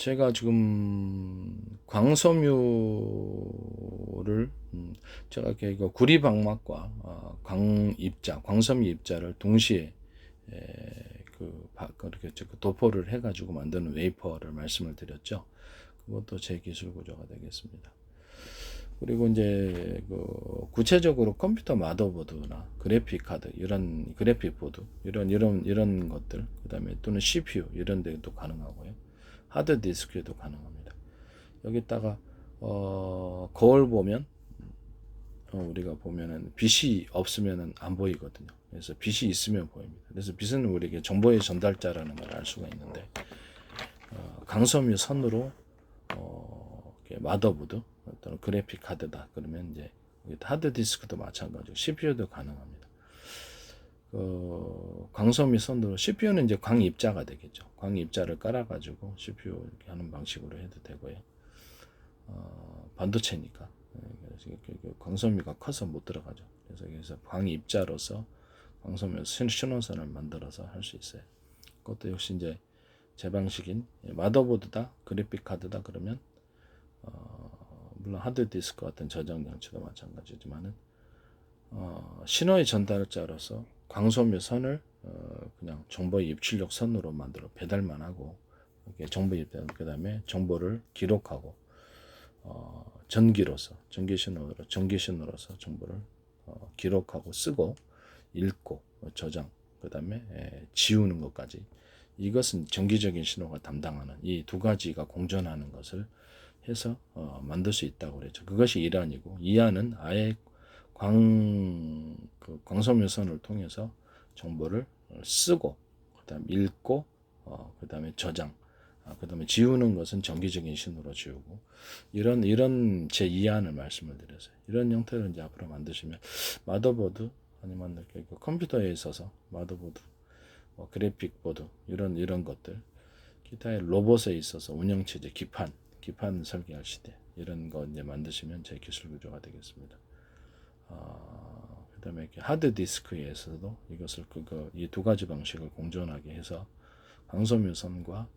제가 지금 광섬유를 제가 이렇게 이거 구리방막과 광입자, 광섬유 입자를 동시에 그렇게 도포를 해가지고 만드는 웨이퍼를 말씀을 드렸죠. 그것도 제 기술 구조가 되겠습니다. 그리고 이제 구체적으로 컴퓨터 마더보드나 그래픽 카드 이런 그래픽 보드 이런 것들, 그다음에 또는 CPU 이런 데도 가능하고요. 하드 디스크에도 가능합니다. 여기다가 거울 보면 우리가 보면은 빛이 없으면은 안 보이거든요. 그래서 빛이 있으면 보입니다. 그래서 빛은 우리에게 정보의 전달자라는 걸 알 수가 있는데 강섬유 선으로 마더보드 또는 그래픽 카드다 그러면 이제 하드 디스크도 마찬가지고 CPU도 가능합니다. 광섬유 선으로 CPU는 이제 광입자가 되겠죠. 광입자를 깔아가지고 CPU 이렇게 하는 방식으로 해도 되고요. 반도체니까 그래서 광섬유가 커서 못 들어가죠. 그래서 여기서 광입자로서 광섬유 신호선을 만들어서 할 수 있어요. 그것도 역시 이제 제 방식인 마더보드다 그래픽 카드다 그러면 물론 하드 디스크 같은 저장 장치도 마찬가지지만은 신호의 전달자로서 광섬유 선을 그냥 정보의 입출력 선으로 만들어 배달만 하고 정보 입력 그다음에 정보를 기록하고 전기로서 전기신호로서 정보를 기록하고 쓰고 읽고 저장 그다음에 지우는 것까지 이것은 전기적인 신호가 담당하는 이 두 가지가 공존하는 것을 해서 만들 수 있다고 그랬죠. 그것이 1안이고 2안은 아예 광섬유선을 통해서 정보를 쓰고 그다음 읽고 그다음에 저장 그다음에 지우는 것은 정기적인 신호로 지우고 이런 제 2안을 말씀을 드렸어요. 이런 형태로 이제 앞으로 만드시면 마더보드 아니면 컴퓨터에 있어서 마더보드 그래픽 보드 이런 것들 기타의 로봇에 있어서 운영체제 기판 설계할 시대 이런 거 이제 만드시면 제 기술 구조가 되겠습니다. 그다음에 하드 디스크에서도 이것을 이 두 가지 방식을 공존하게 해서 광섬유선과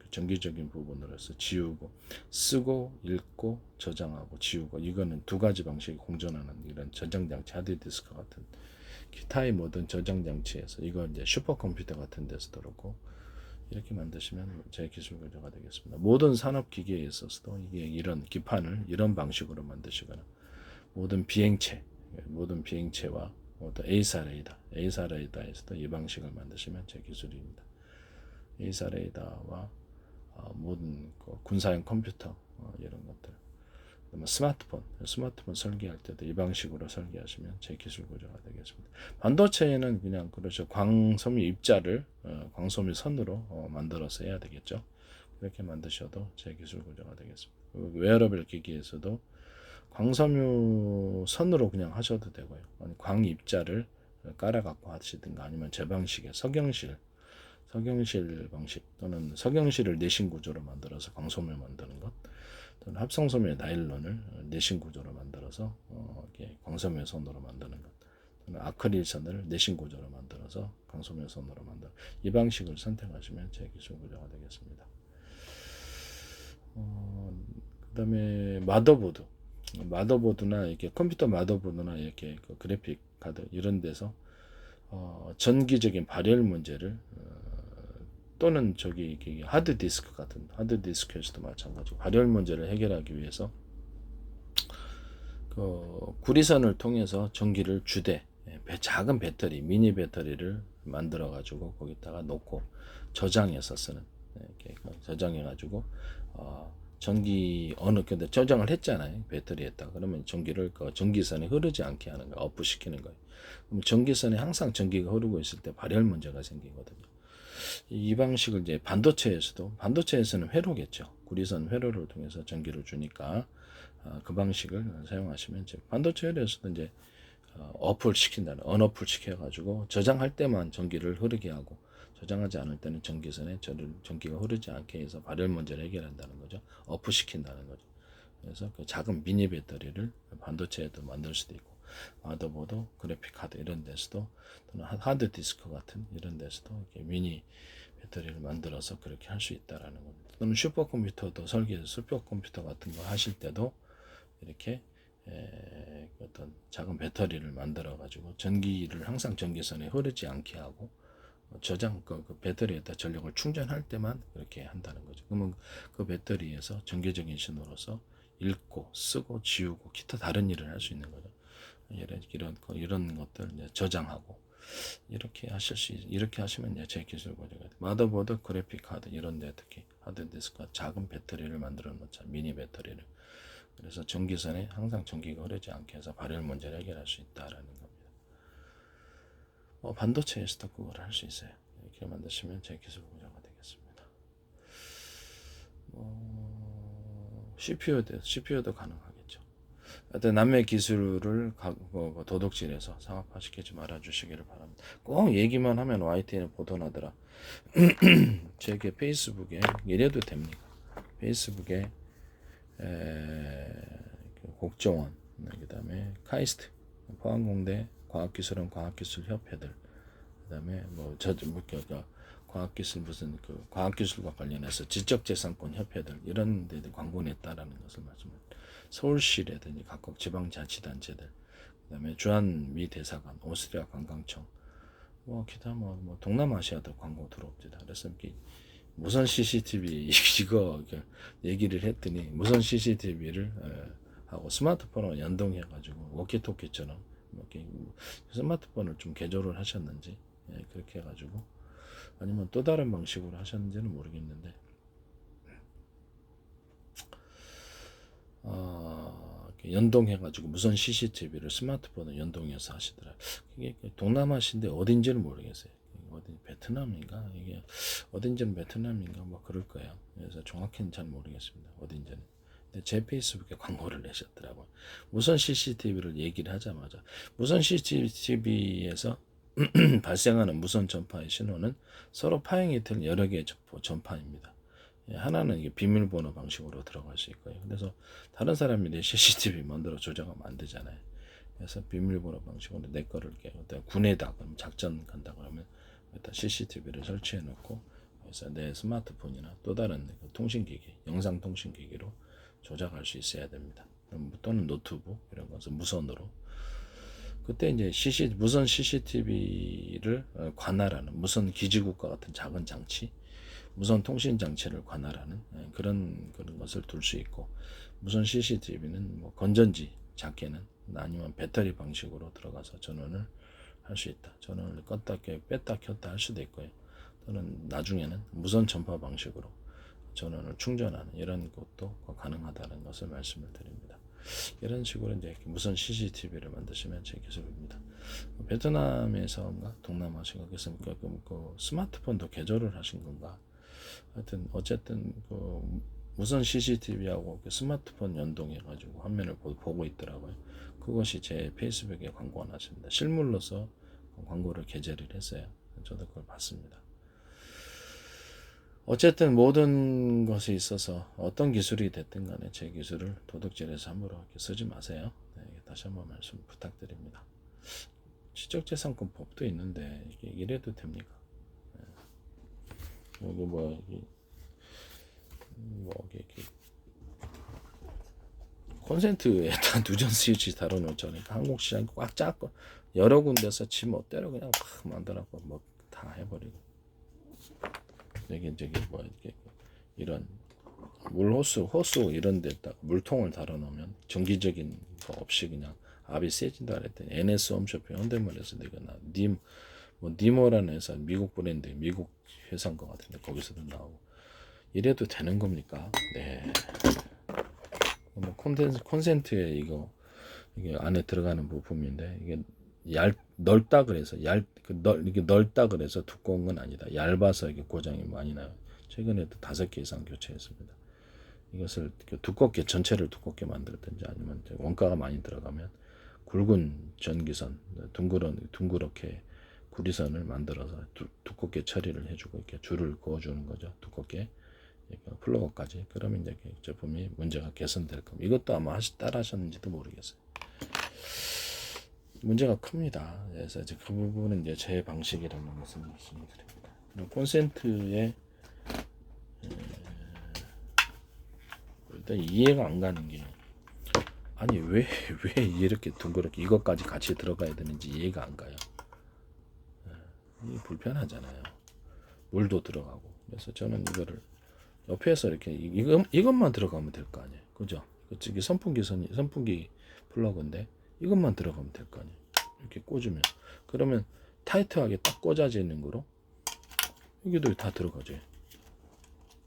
전기적인 부분으로서 지우고 쓰고 읽고 저장하고 지우고 이거는 두 가지 방식이 공존하는 이런 저장 장치 하드 디스크 같은 기타의 모든 저장 장치에서 이거 이제 슈퍼컴퓨터 같은 데서도 그렇고 이렇게 만드시면 제 기술 구조가 되겠습니다. 모든 산업 기계에 있어서도 이게 이런 기판을 이런 방식으로 만드시거나 모든 비행체와 또 에이사 레이더에서도 이 방식을 만드시면 제 기술입니다. 에이사 레이더와 모든 군사용 컴퓨터 이런 것들 스마트폰 설계할 때도 이 방식으로 설계하시면 제 기술 구조가 되겠습니다. 반도체에는 그냥 그렇죠. 광섬유 입자를 광섬유 선으로 만들어서 해야 되겠죠. 그렇게 만드셔도 제 기술 구조가 되겠습니다. 웨어러블 기기에서도 광섬유 선으로 그냥 하셔도 되고요. 광 입자를 깔아 갖고 하시든가 아니면 제 방식의 석영실 방식 또는 석영실을 내신 구조로 만들어서 광섬유 만드는 것 또는 합성섬유 나일론을 내신 구조로 만들어서 광섬유 선으로 만드는 것 또는 아크릴 선을 내신 구조로 만들어서 광섬유 선으로 만드는 이 방식을 선택하시면 제 기술 구조가 되겠습니다. 그다음에 마더보드나 이렇게 컴퓨터 마더보드나 이렇게 그래픽 카드 이런 데서 전기적인 발열 문제를 또는 하드 디스크에서도 마찬가지고 발열 문제를 해결하기 위해서 구리선을 통해서 전기를 주되 작은 배터리 미니 배터리를 만들어 가지고 거기다가 놓고 저장해서 쓰는 이렇게 저장해 가지고 전기 근데 저장을 했잖아요 배터리에다가 그러면 전기를 전기선에 흐르지 않게 하는 거 업부 시키는 거예요. 그럼 전기선에 항상 전기가 흐르고 있을 때 발열 문제가 생기거든요. 이 방식을 이제 반도체에서는 회로겠죠. 구리선 회로를 통해서 전기를 주니까 그 방식을 사용하시면 반도체 회로에서도 이제 언어플 시켜가지고 저장할 때만 전기를 흐르게 하고 저장하지 않을 때는 전기선에 전기가 흐르지 않게 해서 발열 문제를 해결한다는 거죠. 업시킨다는 거죠. 그래서 그 작은 미니 배터리를 반도체에도 만들 수도 있고 마더보드, 그래픽 카드 이런 데서도 또는 하드 디스크 같은 이런 데서도 이렇게 미니 배터리를 만들어서 그렇게 할 수 있다라는 겁니다. 또는 슈퍼컴퓨터도 설계해서 슈퍼컴퓨터 같은 거 하실 때도 이렇게 어떤 작은 배터리를 만들어 가지고 전기를 항상 전기선에 흐르지 않게 하고 저장 그 배터리에다 전력을 충전할 때만 그렇게 한다는 거죠. 그러면 그 배터리에서 전기적인 신호로서 읽고 쓰고 지우고 기타 다른 일을 할 수 있는 거죠. 이런 것들 이제 저장하고 이렇게 하시면 이제 제 기술 고정이 돼요. 마더보드, 그래픽 카드 이런 데 특히 하드 디스크가 작은 배터리를 만들어 놓자, 미니 배터리를. 그래서 전기선에 항상 전기가 흐르지 않게 해서 발열 문제를 해결할 수 있다라는 겁니다. 반도체에서도 그걸 할 수 있어요. 이렇게 만드시면 제 기술 고정화 되겠습니다. CPU도 가능하겠죠. 하여튼 남의 기술을 도둑질해서 상업화시키지 말아주시기를 바랍니다. 꼭 얘기만 하면 YTN에 보도나더라. 제 페이스북에 이래도 됩니까? 페이스북에 국정원, 그 다음에 카이스트, 포항공대 과학기술원 과학기술협회들, 그 다음에 과학기술 무슨 과학기술과 관련해서 지적재산권 협회들 이런 데들 광고 냈다라는 것을 말씀드립니다. 서울시라든지 각각 지방자치단체들, 그 다음에 주한미 대사관, 오스트리아 관광청, 기타 동남아시아도 광고 들어옵니다. 그래서 무선 CCTV 이거 얘기를 했더니 무선 CCTV를 하고 스마트폰을 연동해 가지고 워키토키처럼 이렇게 스마트폰을 좀 개조를 하셨는지 그렇게 해 가지고 아니면 또 다른 방식으로 하셨는지는 모르겠는데 연동해 가지고 무선 CCTV를 스마트폰에 연동해서 하시더라고요. 이게 동남아시인데 어딘지는 모르겠어요. 어디 베트남인가 이게 어딘지는 베트남인가 그럴 거예요. 그래서 정확히는 잘 모르겠습니다. 어딘지는. 근데 제 페이스북에 광고를 내셨더라고요. 무선 CCTV를 얘기를 하자마자 무선 CCTV에서 발생하는 무선 전파의 신호는 서로 파행이 될 여러 개의 전파입니다. 하나는 이게 비밀번호 방식으로 들어갈 수 있고요. 그래서 다른 사람이 내 CCTV 만들어 조작하면 안 되잖아요. 그래서 비밀번호 방식으로 내 거를 군에다 그럼 작전 간다 그러면 일단 CCTV를 설치해 놓고 그래서 내 스마트폰이나 또 다른 통신기기, 영상통신기기로 조작할 수 있어야 됩니다. 또는 노트북 이런 것을 무선으로. 그때 이제 무선 CCTV를 관할하는 무선 기지국과 같은 작은 장치, 무선 통신 장치를 관할하는 그런 것을 둘 수 있고, 무선 CCTV는 건전지 작게는 아니면 배터리 방식으로 들어가서 전원을 할 수 있다. 전원을 뺐다 켰다 할 수도 있고요. 또는 나중에는 무선 전파 방식으로 전원을 충전하는 이런 것도 가능하다는 것을 말씀을 드립니다. 이런 식으로 이제 무선 CCTV를 만드시면 제 기술입니다. 베트남에서인가 동남아시아 그래서 그 스마트폰도 개조를 하신 건가? 하여튼 어쨌든 무선 CCTV하고 스마트폰 연동해 가지고 화면을 보고 있더라고요. 그것이 제 페이스북에 광고가 났습니다. 실물로서 광고를 게재를 했어요. 저도 그걸 봤습니다. 어쨌든 모든 것에 있어서 어떤 기술이 됐든 간에 제 기술을 도둑질해서 함부로 이렇게 쓰지 마세요. 다시 한번 말씀 부탁드립니다. 지적재산권법도 있는데 이래도 됩니까? 여기 콘센트에다 누전 스위치 달아놓자니까 한국 시장 꽉 짰고 여러 군데서 지 멋대로 그냥 막 만들어갖고 다 해버리고 이게 이런 호수 이런 데다 물통을 달아놓으면 전기적인 거 없이 그냥 압이 세진다 그랬더니 NS 홈쇼핑 현대몰에서 내가 니모라는 회사 미국 브랜드 미국 회사인 것 같은데 거기서도 나오고 이래도 되는 겁니까? 네. 콘센트에 이게 안에 들어가는 부품인데 이게 넓다 그래서 이게 넓다 그래서 두꺼운 건 아니다. 얇아서 이게 고장이 많이 나요. 최근에도 5개 이상 교체했습니다. 이것을 두껍게 전체를 두껍게 만들든지 아니면 원가가 많이 들어가면 굵은 전기선 둥그렇게 구리선을 만들어서 두껍게 처리를 해주고 이렇게 줄을 그어주는 거죠. 두껍게 플러그까지. 그러면 이제 제품이 문제가 개선될 겁니다. 이것도 아마 따라 하셨는지도 모르겠어요. 문제가 큽니다. 그래서 이제 그 부분은 이제 제 방식이라는 것을 말씀드립니다. 콘센트에 일단 이해가 안 가는 게 아니 왜 이렇게 둥그렇게 이것까지 같이 들어가야 되는지 이해가 안 가요. 이게 불편하잖아요. 물도 들어가고. 그래서 저는 이거를 옆에서 이렇게 이것만 들어가면 될 거 아니에요. 그죠? 이게 선풍기 플러그인데 이것만 들어가면 될 거 아니에요. 이렇게 꽂으면 그러면 타이트하게 딱 꽂아지는 거로 여기도 다 들어가죠.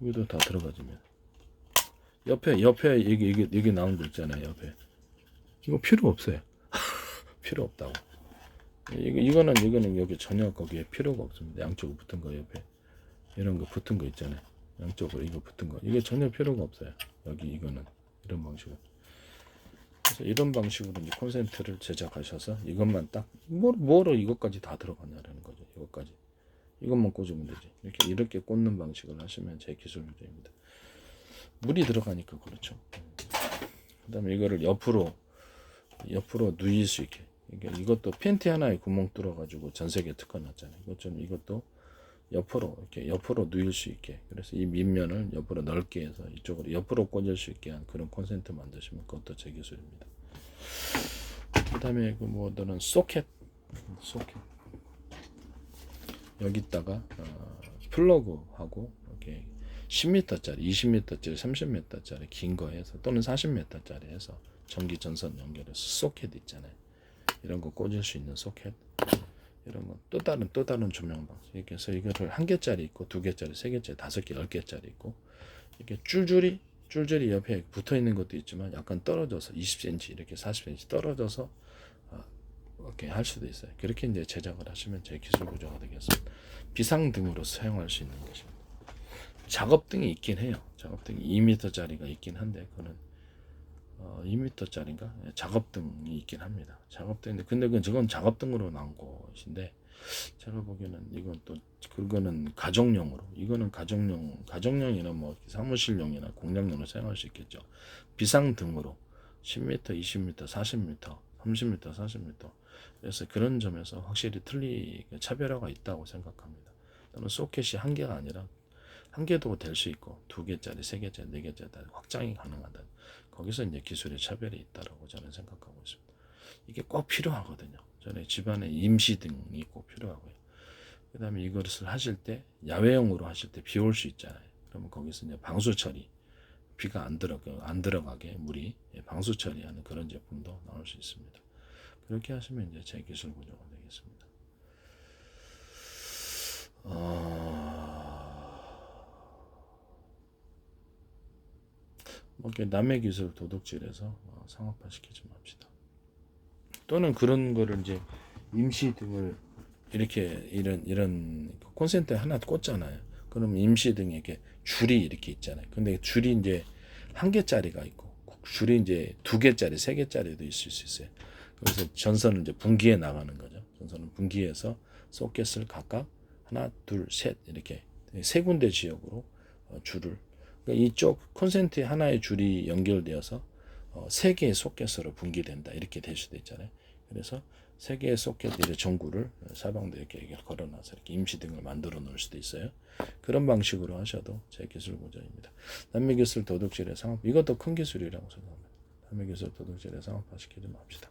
여기도 다 들어가지면 옆에 이게 나온 거 있잖아요. 옆에 이거 필요 없어요. 필요 없다고. 이거는 여기 전혀 거기에 필요가 없습니다. 양쪽으로 붙은 거 옆에 이런 거 붙은 거 있잖아요. 양쪽으로 이거 붙은 거 이게 전혀 필요가 없어요. 여기 이거는 이런 방식으로. 그래서 이런 방식으로 이제 콘센트를 제작하셔서 이것만 딱 뭐로 이것까지 다 들어가냐라는 거죠. 이것까지 이것만 꽂으면 되지. 이렇게 꽂는 방식을 하시면 제 기술입니다. 물이 들어가니까 그렇죠. 그다음에 이거를 옆으로 누일 수 있게. 그러니까 이것도 팬티 하나에 구멍 뚫어가지고 전세계 특허났잖아요. 이것도 옆으로 누일 수 있게. 그래서 이 밑면을 옆으로 넓게 해서 이쪽으로 옆으로 꽂을 수 있게 한 그런 콘센트 만드시면 그것도 제 기술입니다. 그다음에 그 뭐들은 소켓 여기다가 플러그하고 이렇게 10m짜리, 20m짜리, 30m짜리 긴 거 해서 또는 40m짜리 해서 전기 전선 연결해서 소켓 있잖아요. 이런 거 꽂을 수 있는 소켓. 이런 거 또 다른 조명 방식. 이렇게 해서 이거를 1개짜리 있고 2개짜리, 3개짜리, 5개, 10개짜리 있고 이렇게 줄줄이 옆에 붙어 있는 것도 있지만 약간 떨어져서 20cm 이렇게 40cm 떨어져서 이렇게 할 수도 있어요. 그렇게 이제 제작을 하시면 제 기술 구조가 되겠습니다. 비상등으로 사용할 수 있는 것입니다. 작업등이 있긴 해요. 작업등이 2m짜리가 있긴 한데 그거는 2m짜리인가? 작업등이 있긴 합니다. 작업등인데 근데 저건 작업등으로 나온 것인데 제가 보기에는 그거는 가정용으로 이거는 가정용이나 뭐 사무실용이나 공장용으로 사용할 수 있겠죠. 비상등으로 10m, 20m, 40m, 30m, 40m 그래서 그런 점에서 확실히 차별화가 있다고 생각합니다. 저는 소켓이 한 개가 아니라 한 개도 될 수 있고 2개짜리, 3개짜리, 4개짜리 확장이 가능하다. 거기서 이제 기술의 차별이 있다라고 저는 생각하고 있습니다. 이게 꼭 필요하거든요. 저는 집안에 임시등이 꼭 필요하고요. 그 다음에 이것을 하실 때 야외용으로 하실 때 비 올 수 있잖아요. 그러면 거기서 이제 방수 처리, 비가 안 들어가게 물이 방수 처리하는 그런 제품도 나올 수 있습니다. 그렇게 하시면 이제 제 기술 구조가 되겠습니다. 뭐 남의 기술 도둑질해서 상업화시키지 맙시다. 또는 그런 거를 이제 임시 등을 이렇게 이런 콘센트 하나 꽂잖아요. 그럼 임시 등에 이렇게 줄이 이렇게 있잖아요. 근데 줄이 이제 1개짜리가 있고 줄이 이제 2개짜리, 3개짜리도 있을 수 있어요. 그래서 전선을 이제 분기해 나가는 거죠. 전선을 분기해서 소켓을 각각 하나, 둘, 셋 이렇게 3군데 지역으로 줄을 그러니까 이쪽 콘센트에 하나의 줄이 연결되어서 3개의 소켓으로 분기된다 이렇게 될 수도 있잖아요. 그래서 3개의 소켓들의 전구를 사방도 이렇게 걸어놔서 이렇게 임시등을 만들어 놓을 수도 있어요. 그런 방식으로 하셔도 제 기술 구조입니다. 남의 기술 도둑질의 상업 이것도 큰 기술이라고 생각합니다. 남의 기술 도둑질의 상업화시키지 맙시다.